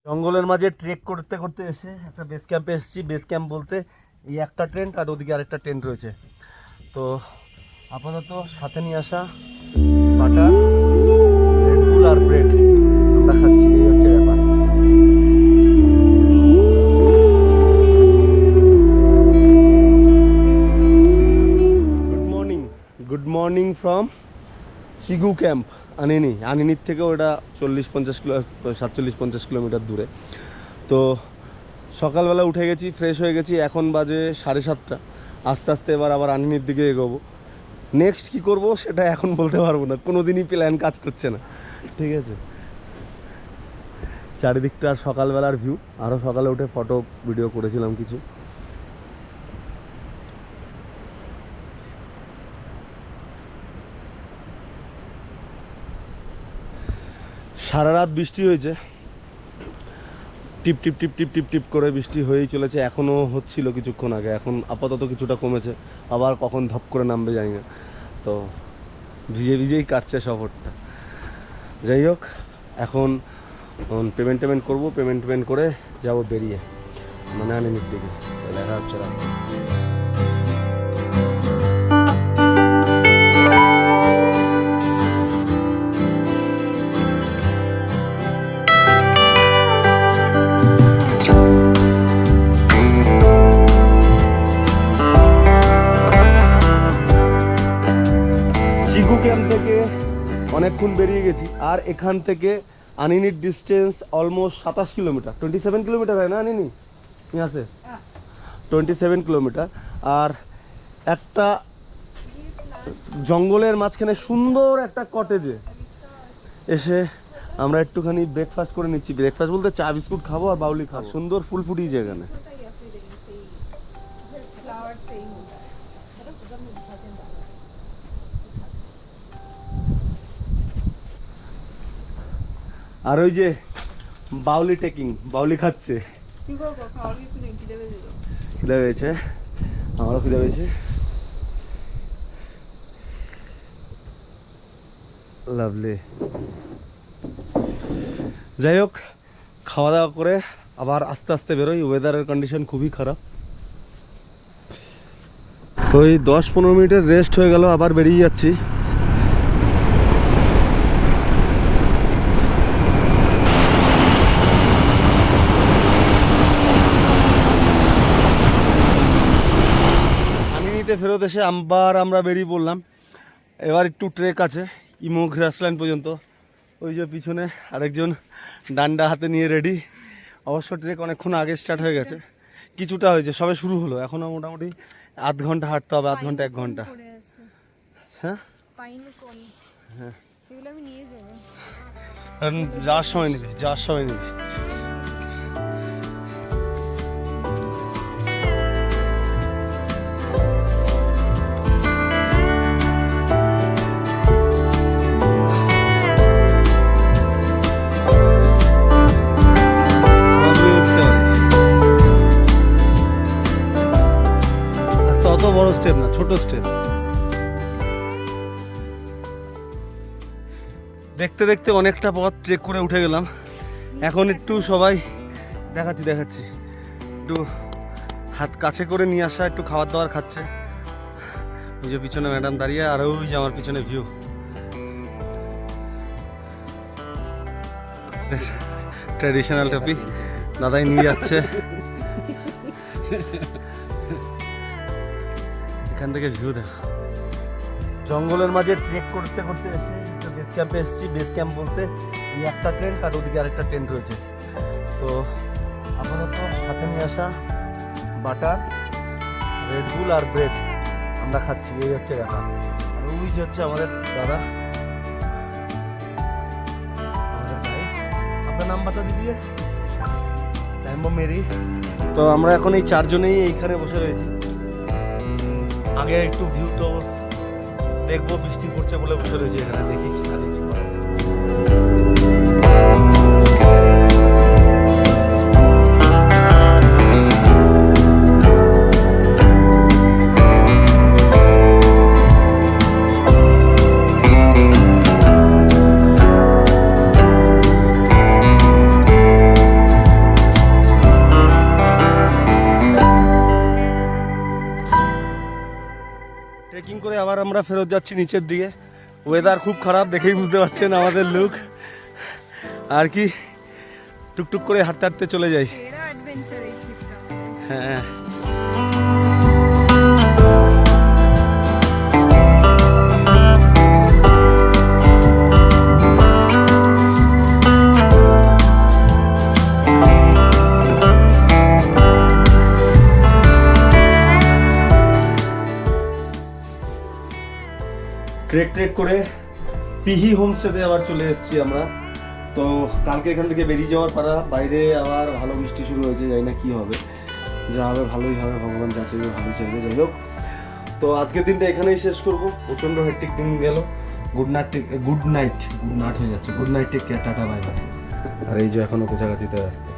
জঙ্গলের মাঝে ট্রেক করতে করতে এসে একটা বেস ক্যাম্পে এসেছি। বেস ক্যাম্প বলতে এই একটা টেন্ট আর ওদিকে আরেকটা টেন্ট রয়েছে। তো আপাতত সাথে নিয়ে আসা বাটার, রেড বুল আর ব্রেড আমরা খাচ্ছি, এই হচ্ছে ব্যাপার। গুড মর্নিং ফ্রম চিগু ক্যাম্প, আনিনির থেকে ওটা 47-50 কিলোমিটার দূরে। তো সকালবেলা উঠে গেছি, ফ্রেশ হয়ে গেছি, এখন বাজে 7:30। আস্তে আস্তে এবার আবার আনিনির দিকে এগোবো। নেক্সট কি করব সেটা এখন বলতে পারবো না, কোনো দিনই প্ল্যান কাজ করছে না, ঠিক আছে। চারিদিকটার সকালবেলার ভিউ, আরও সকালে উঠে ফটো ভিডিও করেছিলাম কিছু। সারা রাত বৃষ্টি হয়েছে, টিপ টিপ টিপ টিপ টিপ টিপ করে বৃষ্টি হয়েই চলেছে। এখনও হচ্ছিল কিছুক্ষণ আগে, এখন আপাতত কিছুটা কমেছে, আবার কখন ধপ করে নামবে জানি না। তো ভিজে ভিজেই কাটছে সফরটা। যাই হোক, এখন পেমেন্ট করবো, পেমেন্ট করে যাব বেরিয়ে মানে আনিনির দিকে। দেখা হচ্ছে রাস্তা। ক্যাম্প থেকে অনেকক্ষণ বেরিয়ে গেছি, আর এখান থেকে আনিনির ডিস্টেন্স অলমোস্ট 27 কিলোমিটার, 27 কিলোমিটার হয় না আনিনি আছে 27 কিলোমিটার। আর একটা জঙ্গলের মাঝখানে সুন্দর একটা কটেজে এসে আমরা একটুখানি ব্রেকফাস্ট করে নিচ্ছি। ব্রেকফাস্ট বলতে চা বিস্কুট খাবো আর বাউলি খাবো। সুন্দর ফুল ফুটিয়েছে এখানে। আর ওই যে বাউলি টেকিং, বাউলি খাচ্ছে। খিদে পেয়েছে, আমারও খিদে পেয়েছে। লাভলি। যাই হোক, খাওয়া দাওয়া করে আবার আস্তে আস্তে বেরোই। ওয়েদারের কন্ডিশন খুবই খারাপ। ওই 10-15 মিনিটের রেস্ট হয়ে গেল, আবার বেরিয়ে যাচ্ছি। ফেরত এসে আবার আমরা বেরিয়ে পড়লাম। এবার একটু ট্রেক আছে ইমো গ্রাসল্যান্ড পর্যন্ত। ওই যে পিছনে আরেকজন ডান্ডা হাতে নিয়ে রেডি। অবশ্য ট্রেক অনেকক্ষণ আগে স্টার্ট হয়ে গেছে, কিছুটা হয়েছে, সবে শুরু হলো। এখনও মোটামুটি আধ ঘন্টা হাঁটতে হবে, আধ ঘন্টা 1 ঘন্টা। হ্যাঁ হ্যাঁ, যাওয়ার সময় নিবি, যাওয়ার সময় নিবি। বড় স্টেপ না, ছোট স্টেপ। দেখতে দেখতে অনেকটা পথ ট্রেক করে উঠে গেলাম। এখন একটু সবাই দেখাচ্ছি একটু হাত কাছে করে নিয়ে আসা, একটু খাবার দাবার খাচ্ছে। ওই যে পিছনে ম্যাডাম দাঁড়িয়ে, আর ওই যে আমার পিছনে ভিউ। ট্র্যাডিশনাল টপি দাদাই নিয়ে যাচ্ছে। এখান থেকে ভিউ দেখো। জঙ্গলের মাঝে ট্রেক করতে করতে এসে বেস ক্যাম্পে এসেছি। বেস ক্যাম্প বলতে এই একটা টেন্ট আর ওদিকে আরেকটা টেন্ট রয়েছে। তো আপাতত সাথে নিয়ে আসা বাটার, রেড বুল আর ব্রেড আমরা খাচ্ছি, এই হচ্ছে ব্যাপার। আর ওই যে হচ্ছে আমাদের দাদা, আমাদের গাইড। আপনার নাম বাতা দিদিয়ে মেরি। তো আমরা এখন এই 4 জনেই এইখানে বসে রয়েছি। আগে একটু ভিউ তো দেখবো, বৃষ্টি পড়ছে বলে বসে রয়েছে এখানে। দেখি আবার আমরা ফেরত যাচ্ছি নিচের দিকে। ওয়েদার খুব খারাপ, দেখেই বুঝতে পারছেন আমাদের লুক। আর কি টুকটুক করে হাঁটতে হাঁটতে চলে যাই। হ্যাঁ, ট্রেক করে পিহি হোমস্টেতে আবার চলে এসেছি আমরা। তো কালকে এখান থেকে বেরিয়ে যাওয়ার পারা, বাইরে আবার ভালো বৃষ্টি শুরু হয়েছে, জানি না কী হবে, যা হবে ভালোই হবে, ভগবান যা চাইবে ভালোই চাইবে। যাই হোক, তো আজকের দিনটা এখানেই শেষ করব। প্রচণ্ড হেক্টিক দিন গেল। গুড নাইট হয়ে যাচ্ছে। Good night, take care, tata, bye bye. আর এই যে এখনও কোচাকাচিতে আসতে